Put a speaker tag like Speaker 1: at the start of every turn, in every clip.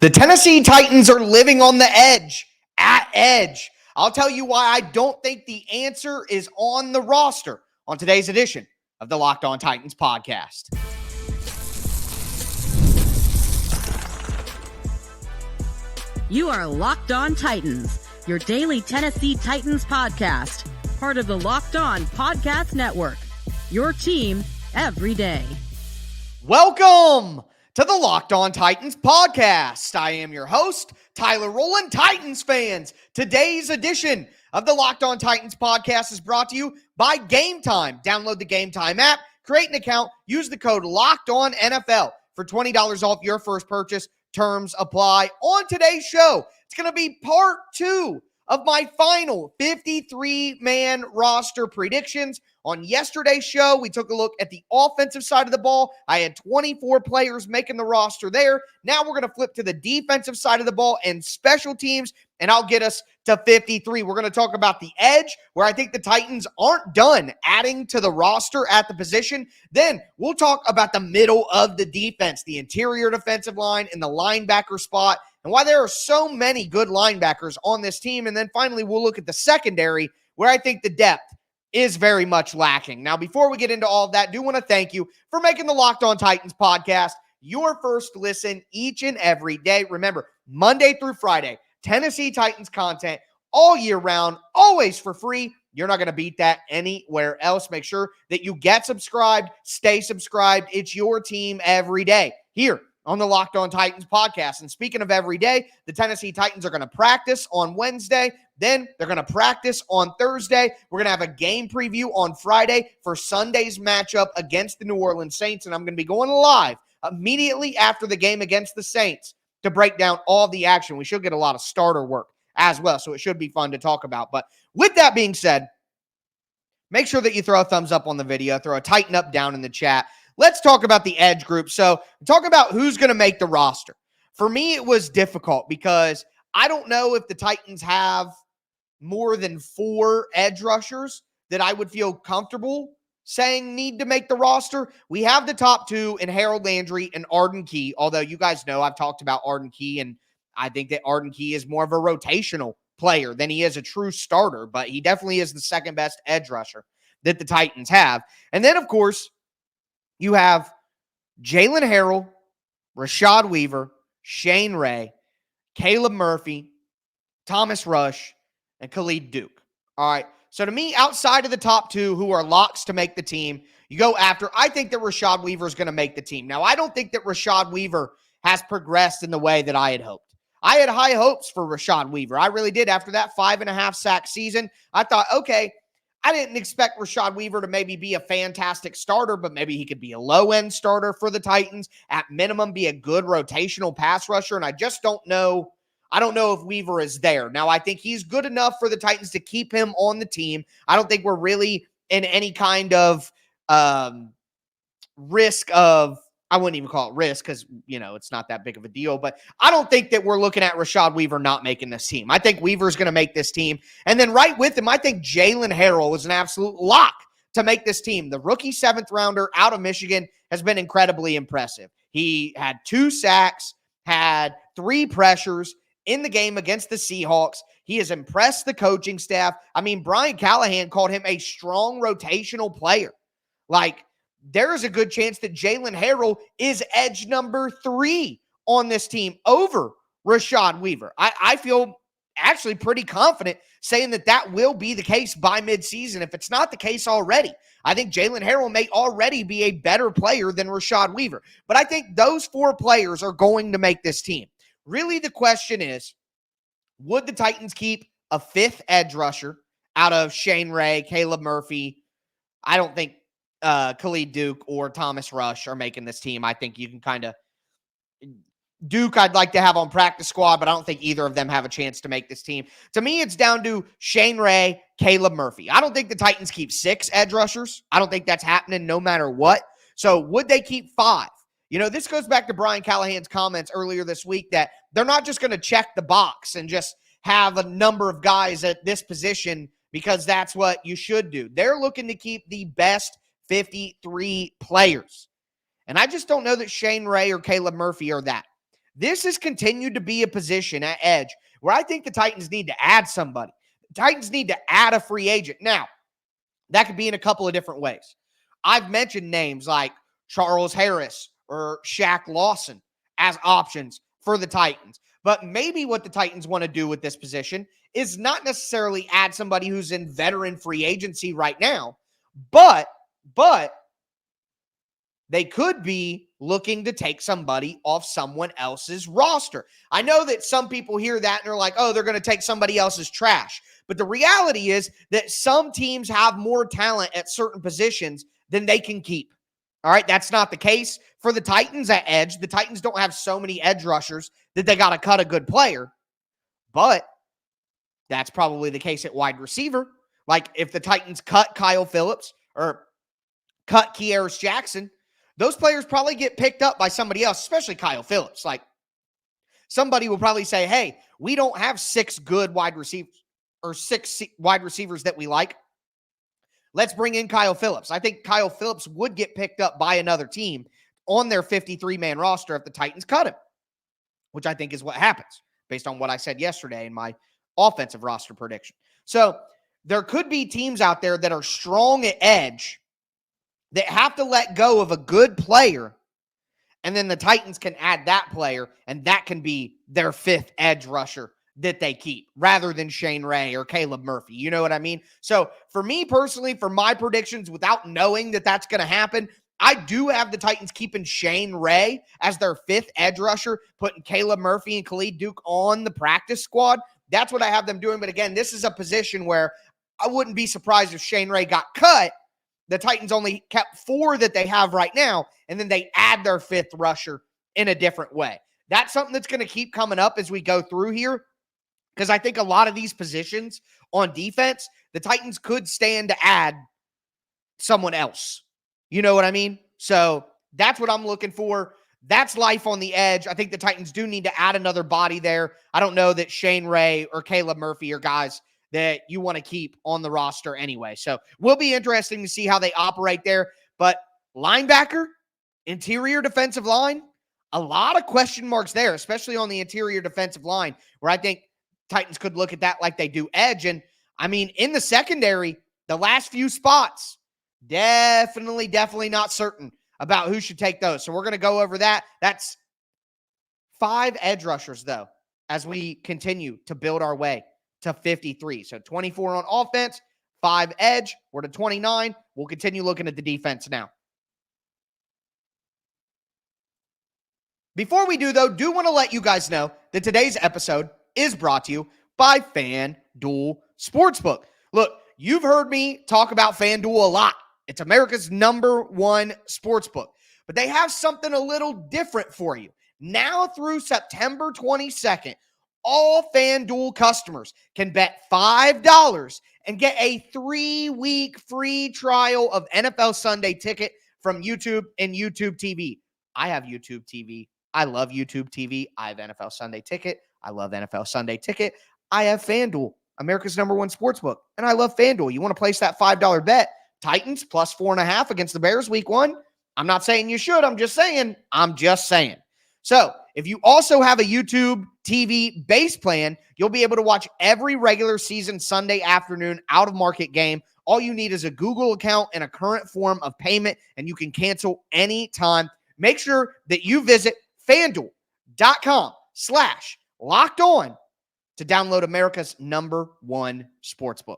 Speaker 1: The Tennessee Titans are living on the edge, at edge. I'll tell you why I don't think the answer is on the roster on today's edition of the Locked On Titans podcast.
Speaker 2: You are Locked On Titans, your daily Tennessee Titans podcast, part of the Locked On Podcast Network, your team every day.
Speaker 1: Welcome to the Locked On Titans podcast. I am your host, Tyler Rowland. Titans fans, today's edition of the Locked On Titans podcast is brought to you by Game Time. Download the Game Time app, create an account, use the code LOCKEDONNFL for $20 off your first purchase. Terms apply. On today's show, it's going to be part 2 of my final 53-man roster predictions. On yesterday's show, we took a look at the offensive side of the ball. I had 24 players making the roster there. Now we're going to flip to the defensive side of the ball and special teams, and I'll get us to 53. We're going to talk about the edge, where I think the Titans aren't done adding to the roster at the position. Then we'll talk about the middle of the defense, the interior defensive line and the linebacker spot, and why there are so many good linebackers on this team. And then finally, we'll look at the secondary, where I think the depth is very much lacking. Now, before we get into all of that, I do want to thank you for making the Locked On Titans podcast your first listen each and every day. Remember, Monday through Friday, Tennessee Titans content all year round, always for free. You're not going to beat that anywhere else. Make sure that you get subscribed, stay subscribed. It's your team every day here on the Locked On Titans podcast. And speaking of every day, the Tennessee Titans are going to practice on Wednesday. Then they're going to practice on Thursday. We're going to have a game preview on Friday for Sunday's matchup against the New Orleans Saints. And I'm going to be going live immediately after the game against the Saints to break down all the action. We should get a lot of starter work as well, so it should be fun to talk about. But with that being said, make sure that you throw a thumbs up on the video, throw a Titan up down in the chat. Let's talk about the edge group. So talk about who's going to make the roster. For me, it was difficult because I don't know if the Titans have more than 4 edge rushers that I would feel comfortable saying need to make the roster. We have the top 2 in Harold Landry and Arden Key, although you guys know I've talked about Arden Key, and I think that Arden Key is more of a rotational player than he is a true starter, but he definitely is the second best edge rusher that the Titans have. And then, of course, you have Jalen Harrell, Rashad Weaver, Shane Ray, Caleb Murphy, Thomas Rush, and Khalid Duke. All right. So to me, outside of the top 2 who are locks to make the team, you go after, I think that Rashad Weaver is going to make the team. Now, I don't think that Rashad Weaver has progressed in the way that I had hoped. I had high hopes for Rashad Weaver. I really did. After that 5.5 sack season, I thought, okay, I didn't expect Rashad Weaver to maybe be a fantastic starter, but maybe he could be a low-end starter for the Titans. At minimum, be a good rotational pass rusher, and I just don't know. I don't know if Weaver is there. Now, I think he's good enough for the Titans to keep him on the team. I don't think we're really in any kind of risk of, I wouldn't even call it risk because, it's not that big of a deal. But I don't think that we're looking at Rashad Weaver not making this team. I think Weaver's going to make this team. And then right with him, I think Jalen Harrell is an absolute lock to make this team. The rookie 7th rounder out of Michigan has been incredibly impressive. He had 2 sacks, had 3 pressures in the game against the Seahawks. He has impressed the coaching staff. I mean, Brian Callahan called him a strong rotational player. Like, there is a good chance that Jalen Harrell is edge number 3 on this team over Rashad Weaver. I feel actually pretty confident saying that will be the case by midseason. If it's not the case already, I think Jalen Harrell may already be a better player than Rashad Weaver. But I think those 4 players are going to make this team. Really, the question is, would the Titans keep a 5th edge rusher out of Shane Ray, Caleb Murphy? I don't think Khalid Duke or Thomas Rush are making this team. I think you can kind of Duke I'd like to have on practice squad, but I don't think either of them have a chance to make this team. To me, it's down to Shane Ray, Caleb Murphy. I don't think the Titans keep 6 edge rushers. I don't think that's happening no matter what. So would they keep 5? This goes back to Brian Callahan's comments earlier this week that they're not just going to check the box and just have a number of guys at this position because that's what you should do. They're looking to keep the best 53 players. And I just don't know that Shane Ray or Caleb Murphy are that. this has continued to be a position at edge where I think the Titans need to add somebody. The Titans need to add a free agent. Now, that could be in a couple of different ways. I've mentioned names like Charles Harris or Shaq Lawson as options for the Titans. But maybe what the Titans want to do with this position is not necessarily add somebody who's in veteran free agency right now, but they could be looking to take somebody off someone else's roster. I know that some people hear that and they're like, oh, they're going to take somebody else's trash. But the reality is that some teams have more talent at certain positions than they can keep. All right, that's not the case for the Titans at edge. The Titans don't have so many edge rushers that they got to cut a good player. But that's probably the case at wide receiver. Like if the Titans cut Kyle Phillips or cut Kearis Jackson, those players probably get picked up by somebody else, especially Kyle Phillips. Like somebody will probably say, hey, we don't have 6 good wide receivers or 6 wide receivers that we like. Let's bring in Kyle Phillips. I think Kyle Phillips would get picked up by another team on their 53-man roster if the Titans cut him, which I think is what happens based on what I said yesterday in my offensive roster prediction. So there could be teams out there that are strong at edge that have to let go of a good player, and then the Titans can add that player, and that can be their 5th edge rusher that they keep rather than Shane Ray or Caleb Murphy. You know what I mean? So for me personally, for my predictions, without knowing that that's going to happen, I do have the Titans keeping Shane Ray as their 5th edge rusher, putting Caleb Murphy and Khalid Duke on the practice squad. That's what I have them doing. But again, this is a position where I wouldn't be surprised if Shane Ray got cut. The Titans only kept 4 that they have right now, and then they add their 5th rusher in a different way. That's something that's going to keep coming up as we go through here, because I think a lot of these positions on defense, the Titans could stand to add someone else. You know what I mean? So that's what I'm looking for. That's life on the edge. I think the Titans do need to add another body there. I don't know that Shane Ray or Caleb Murphy are guys that you want to keep on the roster anyway. So will be interesting to see how they operate there. But linebacker, interior defensive line, a lot of question marks there, especially on the interior defensive line, where I think Titans could look at that like they do edge. And I mean, in the secondary, the last few spots, definitely not certain about who should take those. So we're going to go over that. That's 5 edge rushers, though, as we continue to build our way to 53. So 24 on offense, 5 edge. We're to 29. We'll continue looking at the defense now. Before we do, though, do want to let you guys know that today's episode is brought to you by FanDuel Sportsbook. Look, you've heard me talk about FanDuel a lot. It's America's #1 sportsbook. But they have something a little different for you. Now through September 22nd, all FanDuel customers can bet $5 and get a 3-week free trial of NFL Sunday Ticket from YouTube and YouTube TV. I have YouTube TV. I love YouTube TV. I have NFL Sunday Ticket. I love NFL Sunday Ticket. I have FanDuel, America's #1 sportsbook, and I love FanDuel. You want to place that $5 bet, Titans plus 4.5 against the Bears week 1? I'm not saying you should. I'm just saying. So if you also have a YouTube TV base plan, you'll be able to watch every regular season Sunday afternoon out-of-market game. All you need is a Google account and a current form of payment, and you can cancel anytime. Make sure that you visit FanDuel.com/LockedOn to download America's #1 sportsbook.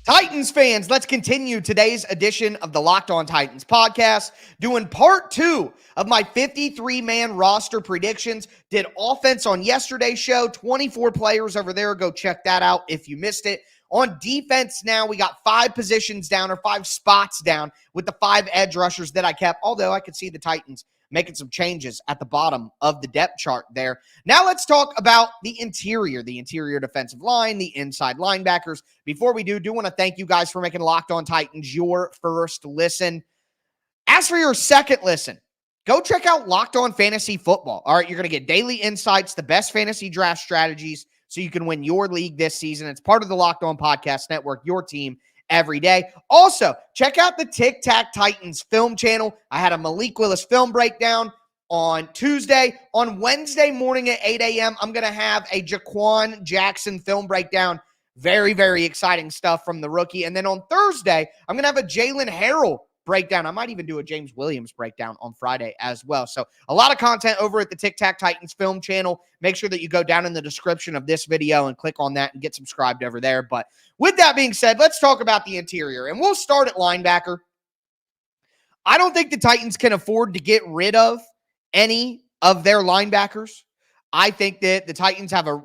Speaker 1: Titans fans, let's continue today's edition of the Locked On Titans podcast, doing part 2 of my 53-man roster predictions. Did offense on yesterday's show, 24 players over there. Go check that out if you missed it. On defense now, we got 5 positions down, or 5 spots down, with the 5 edge rushers that I kept, although I could see the Titans making some changes at the bottom of the depth chart there. Now let's talk about the interior defensive line, the inside linebackers. Before we do want to thank you guys for making Locked On Titans your first listen. As for your second listen, go check out Locked On Fantasy Football. All right, you're going to get daily insights, the best fantasy draft strategies, so you can win your league this season. It's part of the Locked On Podcast Network, your team every day. Also, check out the Tic Tac Titans film channel. I had a Malik Willis film breakdown on Tuesday. On Wednesday morning at 8 a.m., I'm going to have a Jaquan Jackson film breakdown. Very, very exciting stuff from the rookie. And then on Thursday, I'm going to have a Jalen Harrell breakdown. I might even do a James Williams breakdown on Friday as well. So a lot of content over at the Tic Tac Titans film channel. Make sure that you go down in the description of this video and click on that and get subscribed over there. But with that being said, let's talk about the interior. And we'll start at linebacker. I don't think the Titans can afford to get rid of any of their linebackers. I think that the Titans have a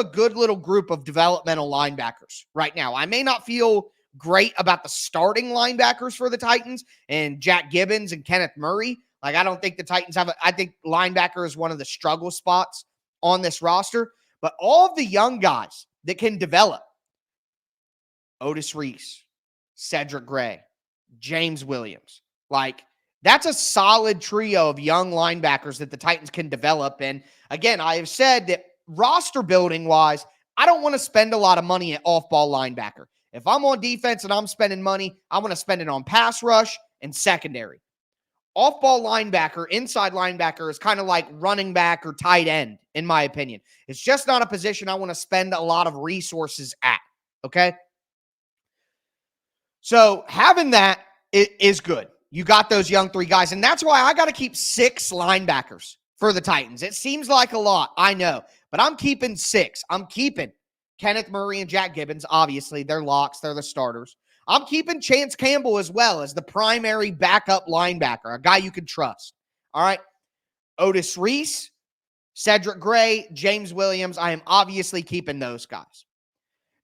Speaker 1: good little group of developmental linebackers right now. I may not feel great about the starting linebackers for the Titans and Jack Gibbons and Kenneth Murray. Like, I don't think the Titans I think linebacker is one of the struggle spots on this roster. But all of the young guys that can develop, Otis Reese, Cedric Gray, James Williams, like, that's a solid trio of young linebackers that the Titans can develop. And again, I have said that roster building wise, I don't want to spend a lot of money at off-ball linebacker. If I'm on defense and I'm spending money, I want to spend it on pass rush and secondary. Off-ball linebacker, inside linebacker is kind of like running back or tight end, in my opinion. It's just not a position I want to spend a lot of resources at, okay? So having that is good. You got those young three guys, and that's why I got to keep 6 linebackers for the Titans. It seems like a lot, I know, but I'm keeping 6. I'm keeping Kenneth Murray and Jack Gibbons. Obviously, they're locks. They're the starters. I'm keeping Chance Campbell as well as the primary backup linebacker, a guy you can trust. All right. Otis Reese, Cedric Gray, James Williams. I am obviously keeping those guys.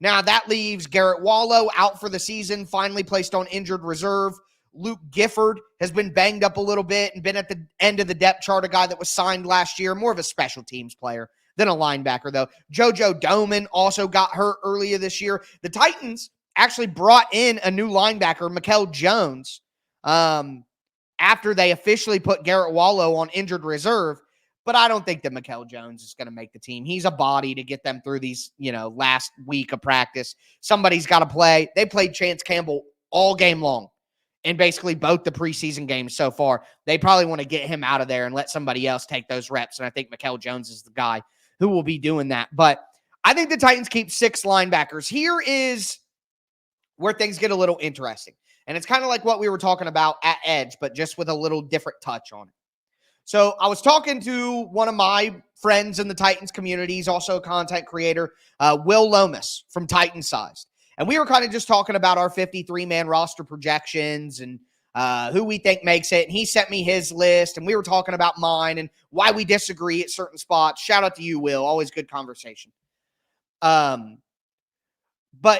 Speaker 1: Now, that leaves Garrett Wallow out for the season, finally placed on injured reserve. Luke Gifford has been banged up a little bit and been at the end of the depth chart, a guy that was signed last year, more of a special teams player than a linebacker, though. JoJo Doman also got hurt earlier this year. The Titans actually brought in a new linebacker, Mikel Jones, after they officially put Garrett Wallow on injured reserve. But I don't think that Mikel Jones is going to make the team. He's a body to get them through these, last week of practice. Somebody's got to play. They played Chance Campbell all game long in basically both the preseason games so far. They probably want to get him out of there and let somebody else take those reps. And I think Mikel Jones is the guy who will be doing that. But I think the Titans keep 6 linebackers. Here is where things get a little interesting. And it's kind of like what we were talking about at edge, but just with a little different touch on it. So I was talking to one of my friends in the Titans community. He's also a content creator, Will Lomas from Titans Sized. And we were kind of just talking about our 53-man roster projections and who we think makes it. And he sent me his list, and we were talking about mine and why we disagree at certain spots. Shout out to you, Will. Always good conversation. But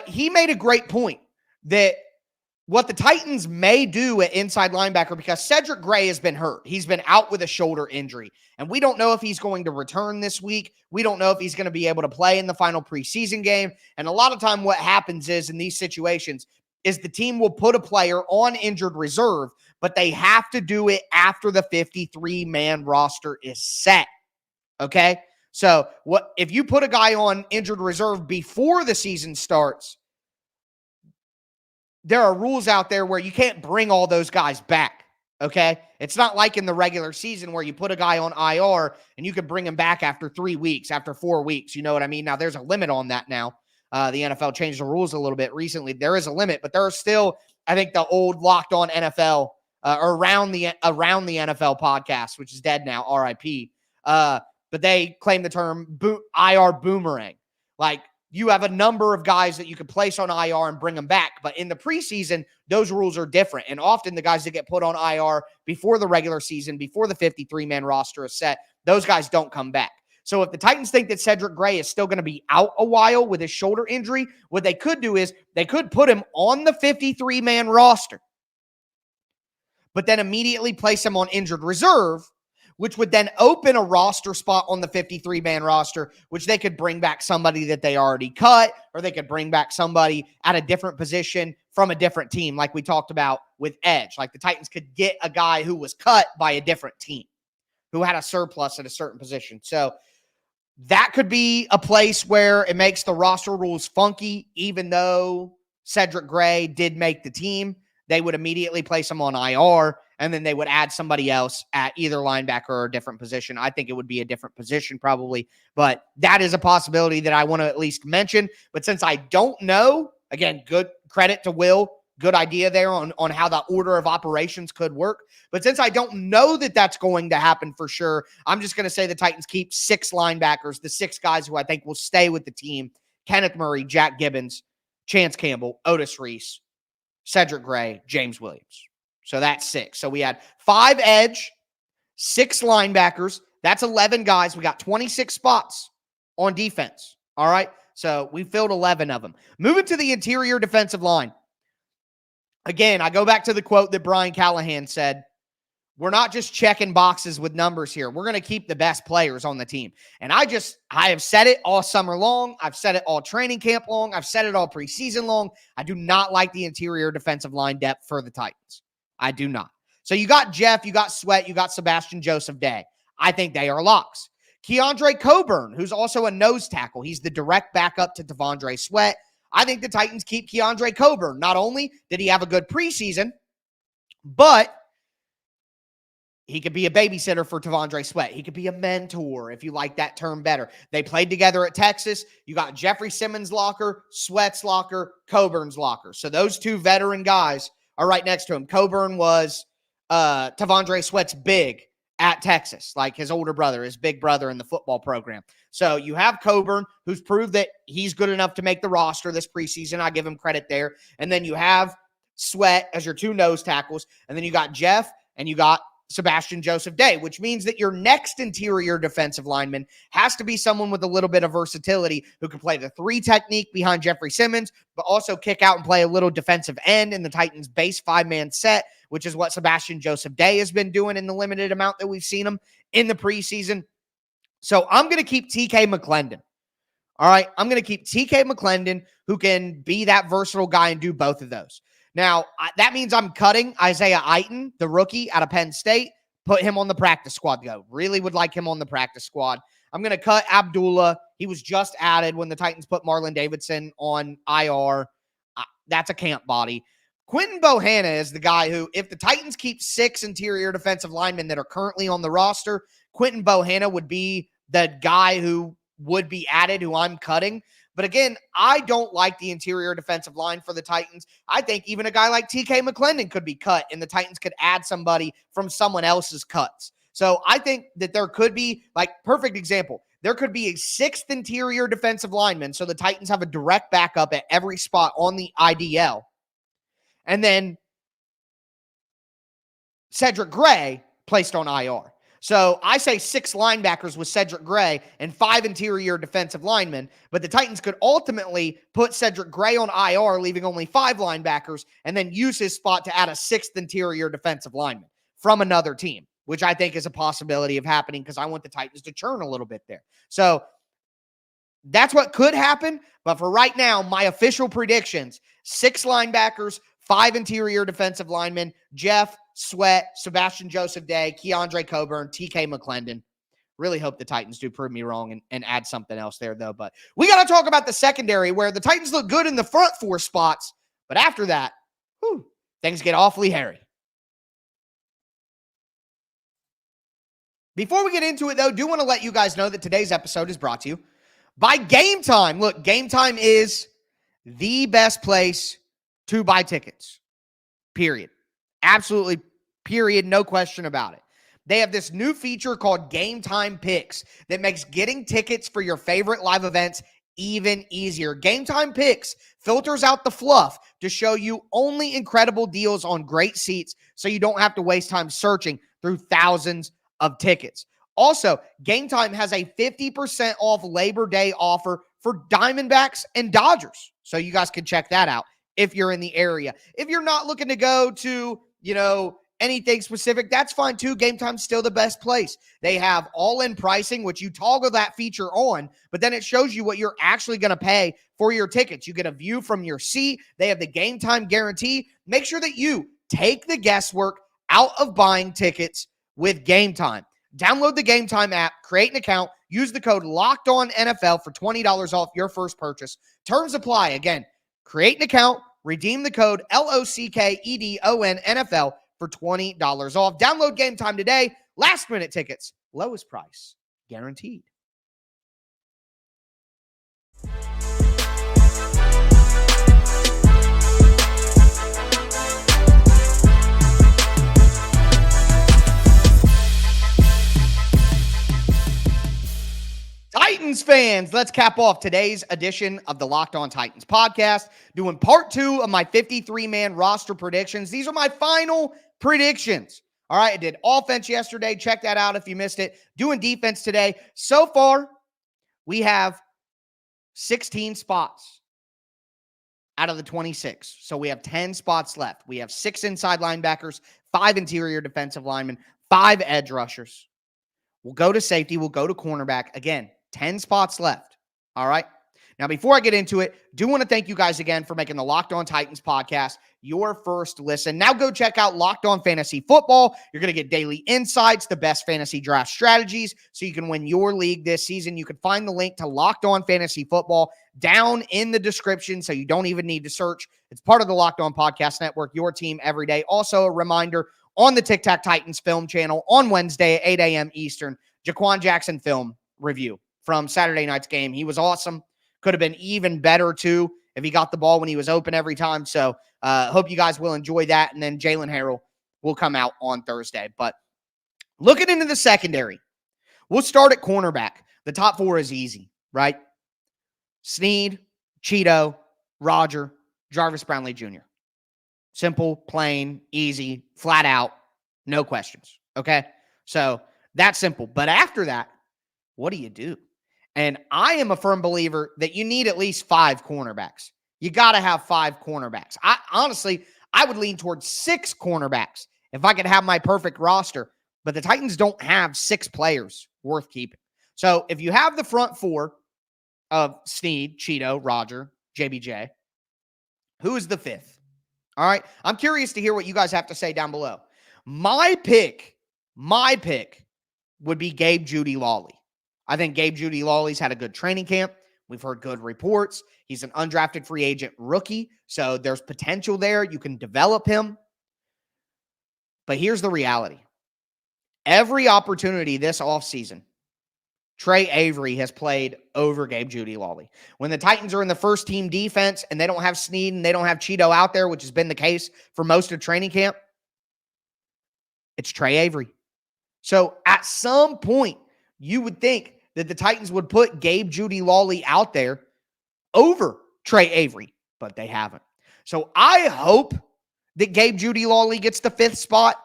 Speaker 1: he made a great point that what the Titans may do at inside linebacker, because Cedric Gray has been hurt. He's been out with a shoulder injury, and we don't know if he's going to return this week. We don't know if he's going to be able to play in the final preseason game. And a lot of time what happens is in these situations is the team will put a player on injured reserve, but they have to do it after the 53-man roster is set. Okay? So what if you put a guy on injured reserve before the season starts, there are rules out there where you can't bring all those guys back, okay? It's not like in the regular season where you put a guy on IR and you can bring him back after 3 weeks, after 4 weeks. You know what I mean? Now, there's a limit on that now. The NFL changed the rules a little bit recently. There is a limit, but there are still, I think, the old Locked On NFL or around the NFL podcast, which is dead now, RIP. But they claim the term IR boomerang. Like, you have a number of guys that you could place on IR and bring them back. But in the preseason, those rules are different. And often the guys that get put on IR before the regular season, before the 53-man roster is set, those guys don't come back. So if the Titans think that Cedric Gray is still going to be out a while with his shoulder injury, what they could do is they could put him on the 53-man roster, but then immediately place him on injured reserve, which would then open a roster spot on the 53-man roster, which they could bring back somebody that they already cut, or they could bring back somebody at a different position from a different team, like we talked about with edge. Like the Titans could get a guy who was cut by a different team, who had a surplus at a certain position. So that could be a place where it makes the roster rules funky, even though Cedric Gray did make the team. They would immediately place him on IR, and then they would add somebody else at either linebacker or a different position. I think it would be a different position probably, but that is a possibility that I want to at least mention. But since I don't know, again, good credit to Will, good idea there on how the order of operations could work. But since I don't know that that's going to happen for sure, I'm just going to say the Titans keep 6 linebackers, the 6 guys who I think will stay with the team: Kenneth Murray, Jack Gibbons, Chance Campbell, Otis Reese, Cedric Gray, James Williams. So that's 6. So we had 5 edge, 6 linebackers. That's 11 guys. We got 26 spots on defense. All right. So we filled 11 of them. Moving to the interior defensive line. Again, I go back to the quote that Brian Callahan said, we're not just checking boxes with numbers here. We're going to keep the best players on the team. And I have said it all summer long. I've said it all training camp long. I've said it all preseason long. I do not like the interior defensive line depth for the Titans. I do not. So you got Jeff, you got Sweat, you got Sebastian Joseph Day. I think they are locks. Keandre Coburn, who's also a nose tackle. He's the direct backup to Devondre Sweat. I think the Titans keep Keandre Coburn. Not only did he have a good preseason, but he could be a babysitter for Devondre Sweat. He could be a mentor, if you like that term better. They played together at Texas. You got Jeffrey Simmons' locker, Sweat's locker, Coburn's locker. So those 2 veteran guys are right next to him. Coburn was Devondre Sweat's big at Texas, like his older brother, his big brother in the football program. So you have Coburn, who's proved that he's good enough to make the roster this preseason. I give him credit there. And then you have Sweat as your 2 nose tackles. And then you got Jeff and you got Sebastian Joseph Day, which means that your next interior defensive lineman has to be someone with a little bit of versatility who can play the 3 technique behind Jeffrey Simmons, but also kick out and play a little defensive end in the Titans' base 5-man set, which is what Sebastian Joseph Day has been doing in the limited amount that we've seen him in the preseason. So I'm going to keep TK McClendon. All right, I'm going to keep TK McClendon, who can be that versatile guy and do both of those. Now, that means I'm cutting Isaiah Iton, the rookie out of Penn State, put him on the practice squad, though. Really would like him on the practice squad. I'm going to cut Abdullah. He was just added when the Titans put Marlon Davidson on IR. That's a camp body. Quentin Bohanna is the guy who, if the Titans keep 6 interior defensive linemen that are currently on the roster, Quentin Bohanna would be the guy who would be added, who I'm cutting. But again, I don't like the interior defensive line for the Titans. I think even a guy like TK McClendon could be cut, and the Titans could add somebody from someone else's cuts. So I think that there could be, like, perfect example, there could be a 6th interior defensive lineman, so the Titans have a direct backup at every spot on the IDL. And then Cedric Gray placed on IR. So I say 6 linebackers with Cedric Gray and 5 interior defensive linemen, but the Titans could ultimately put Cedric Gray on IR, leaving only 5 linebackers, and then use his spot to add a 6th interior defensive lineman from another team, which I think is a possibility of happening because I want the Titans to churn a little bit there. So that's what could happen, but for right now, my official predictions, 6 linebackers, 5 interior defensive linemen: Jeff, Sweat, Sebastian Joseph Day, Keandre Coburn, TK McClendon. Really hope the Titans do prove me wrong and add something else there, though. But we got to talk about the secondary, where the Titans look good in the front 4 spots, but after that, things get awfully hairy. Before we get into it, though, do want to let you guys know that today's episode is brought to you by Game Time. Look, Game Time is the best place to buy tickets, period. Absolutely, period. No question about it. They have this new feature called Game Time Picks that makes getting tickets for your favorite live events even easier. Game Time Picks filters out the fluff to show you only incredible deals on great seats, so you don't have to waste time searching through thousands of tickets. Also, Game Time has a 50% off Labor Day offer for Diamondbacks and Dodgers, so you guys can check that out if you're in the area. If you're not looking to go to, anything specific, that's fine too. Game Time's still the best place. They have all-in pricing, which you toggle that feature on, but then it shows you what you're actually going to pay for your tickets. You get a view from your seat. They have the Game Time guarantee. Make sure that you take the guesswork out of buying tickets with Game Time. Download the Game Time app, create an account, use the code LOCKEDONNFL for $20 off your first purchase. Terms apply. Again, create an account, redeem the code LOCKEDONNFL for $20 off. Download Game Time today. Last minute tickets, lowest price guaranteed. Titans fans, let's cap off today's edition of the Locked On Titans podcast, doing part 2 of my 53-man roster predictions. These are my final predictions. All right, I did offense yesterday. Check that out if you missed it. Doing defense today. So far, we have 16 spots out of the 26. So we have 10 spots left. We have 6 inside linebackers, 5 interior defensive linemen, 5 edge rushers. We'll go to safety. We'll go to cornerback. Again, 10 spots left. All right. Now, before I get into it, do want to thank you guys again for making the Locked On Titans podcast your first listen. Now go check out Locked On Fantasy Football. You're going to get daily insights, the best fantasy draft strategies, so you can win your league this season. You can find the link to Locked On Fantasy Football down in the description, so you don't even need to search. It's part of the Locked On Podcast Network, your team every day. Also, a reminder, on the Tic Tac Titans film channel on Wednesday at 8 a.m. Eastern, Jaquan Jackson film review from Saturday night's game. He was awesome. Could have been even better, too, if he got the ball when he was open every time. So, hope you guys will enjoy that. And then Jalen Harrell will come out on Thursday. But looking into the secondary, we'll start at cornerback. The top 4 is easy, right? Snead, Cheeto, Roger, Jarvis Brownlee Jr. Simple, plain, easy, flat out, no questions, okay? So that's simple. But after that, what do you do? And I am a firm believer that you need at least 5 cornerbacks. You got to have 5 cornerbacks. I would lean towards 6 cornerbacks if I could have my perfect roster. But the Titans don't have 6 players worth keeping. So if you have the front 4 of Snead, Cheeto, Roger, JBJ, who is the 5th? All right. I'm curious to hear what you guys have to say down below. My pick would be Gabe Judy Lawley. I think Gabe Judy Lawley's had a good training camp. We've heard good reports. He's an undrafted free agent rookie, so there's potential there. You can develop him. But here's the reality. Every opportunity this offseason, Trey Avery has played over Gabe Judy Lawley. When the Titans are in the first team defense and they don't have Snead and they don't have Cheeto out there, which has been the case for most of training camp, it's Trey Avery. So at some point, you would think that the Titans would put Gabe Judy Lawley out there over Trey Avery, but they haven't. So I hope that Gabe Judy Lawley gets the 5th spot,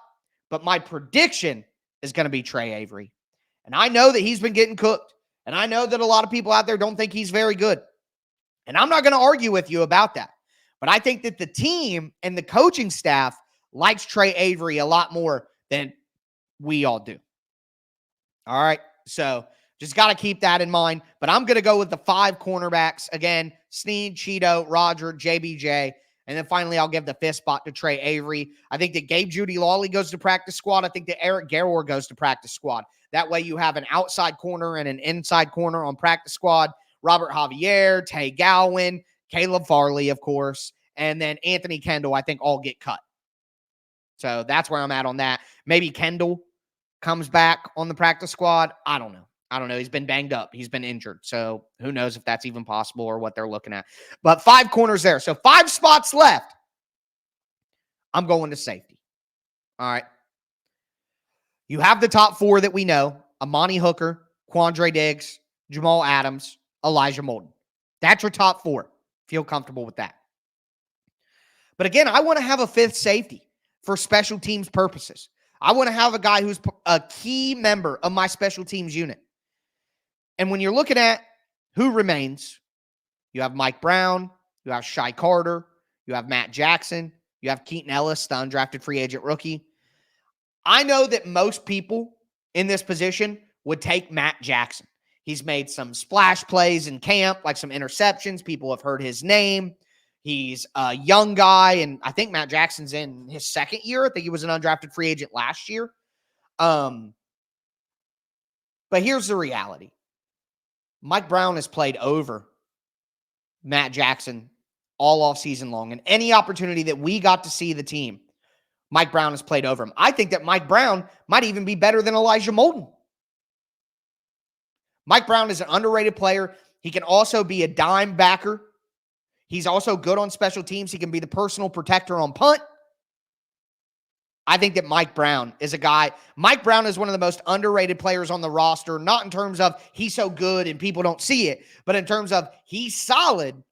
Speaker 1: but my prediction is going to be Trey Avery. And I know that he's been getting cooked, and I know that a lot of people out there don't think he's very good. And I'm not going to argue with you about that. But I think that the team and the coaching staff likes Trey Avery a lot more than we all do. All right. So just got to keep that in mind. But I'm going to go with the 5 cornerbacks. Again, Snead, Cheeto, Roger, JBJ. And then finally, I'll give the 5th spot to Trey Avery. I think that Gabe Judy Lawley goes to practice squad. I think that Eric Garror goes to practice squad. That way you have an outside corner and an inside corner on practice squad. Robert Javier, Tay Gowan, Caleb Farley, of course. And then Anthony Kendall, I think all get cut. So that's where I'm at on that. Maybe Kendall comes back on the practice squad. I don't know. He's been banged up. He's been injured. So who knows if that's even possible or what they're looking at. But 5 corners there. So 5 spots left. I'm going to safety. All right. You have the top 4 that we know. Amani Hooker, Quandre Diggs, Jamal Adams, Elijah Molden. That's your top 4. Feel comfortable with that. But again, I want to have a 5th safety for special teams purposes. I want to have a guy who's a key member of my special teams unit. And when you're looking at who remains, you have Mike Brown, you have Shai Carter, you have Matt Jackson, you have Keaton Ellis, the undrafted free agent rookie. I know that most people in this position would take Matt Jackson. He's made some splash plays in camp, like some interceptions. People have heard his name. He's a young guy, and I think Matt Jackson's in his second year. I think he was an undrafted free agent last year. But here's the reality. Mike Brown has played over Matt Jackson all off season long. And any opportunity that we got to see the team, Mike Brown has played over him. I think that Mike Brown might even be better than Elijah Molden. Mike Brown is an underrated player. He can also be a dime backer. He's also good on special teams. He can be the personal protector on punt. I think that Mike Brown is a guy. Mike Brown is one of the most underrated players on the roster, not in terms of he's so good and people don't see it, but in terms of he's solid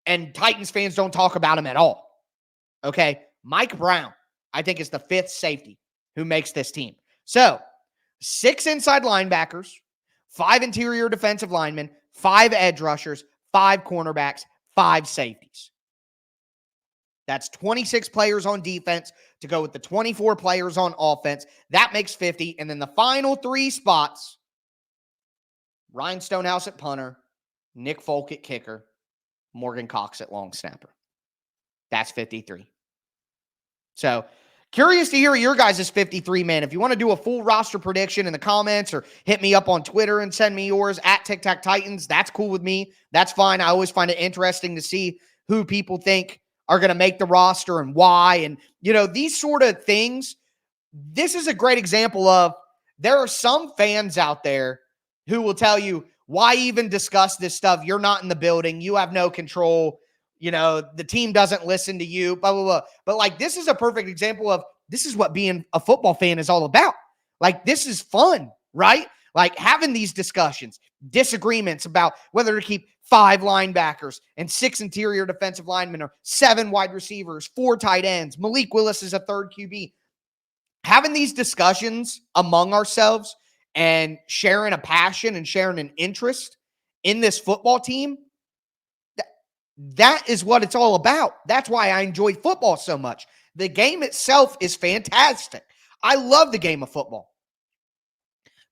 Speaker 1: and Titans fans don't talk about him at all. Okay? Mike Brown, I think, is the fifth safety who makes this team. So, 6 inside linebackers, 5 interior defensive linemen, 5 edge rushers, 5 cornerbacks, 5 safeties. That's 26 players on defense to go with the 24 players on offense. That makes 50. And then the final 3 spots, Ryan Stonehouse at punter, Nick Folk at kicker, Morgan Cox at long snapper. That's 53. So, curious to hear your guys' 53 man. If you want to do a full roster prediction in the comments or hit me up on Twitter and send me yours at Tic Tac Titans, that's cool with me. That's fine. I always find it interesting to see who people think are going to make the roster and why. And, these sort of things, this is a great example of there are some fans out there who will tell you, why even discuss this stuff? You're not in the building. You have no control. The team doesn't listen to you, blah, blah, blah. But this is a perfect example of this is what being a football fan is all about. This is fun, right? Having these discussions, disagreements about whether to keep 5 linebackers and 6 interior defensive linemen or 7 wide receivers, 4 tight ends. Malik Willis is a third QB. Having these discussions among ourselves and sharing a passion and sharing an interest in this football team, that is what it's all about. That's why I enjoy football so much. The game itself is fantastic. I love the game of football.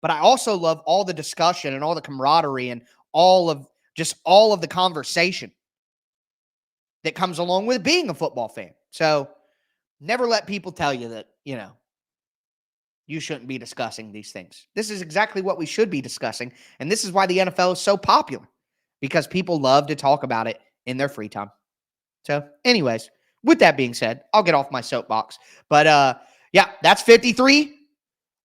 Speaker 1: But I also love all the discussion and all the camaraderie and all of the conversation that comes along with being a football fan. So never let people tell you that, you shouldn't be discussing these things. This is exactly what we should be discussing. And this is why the NFL is so popular, because people love to talk about it in their free time. So anyways, with that being said, I'll get off my soapbox. But that's 53.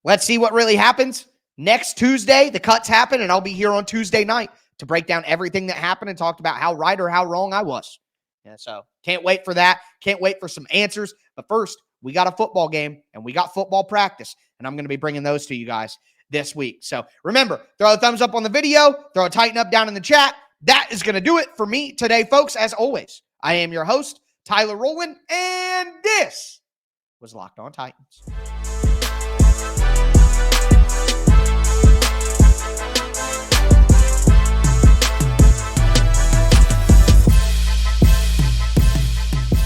Speaker 1: Let's see what really happens. Next Tuesday, the cuts happen, and I'll be here on Tuesday night to break down everything that happened and talk about how right or how wrong I was. Yeah, so can't wait for that. Can't wait for some answers. But first, we got a football game and we got football practice, and I'm going to be bringing those to you guys this week. So remember, throw a thumbs up on the video, throw a tighten up down in the chat. That is going to do it for me today, folks. As always, I am your host, Tyler Rowland, and this was Locked On Titans.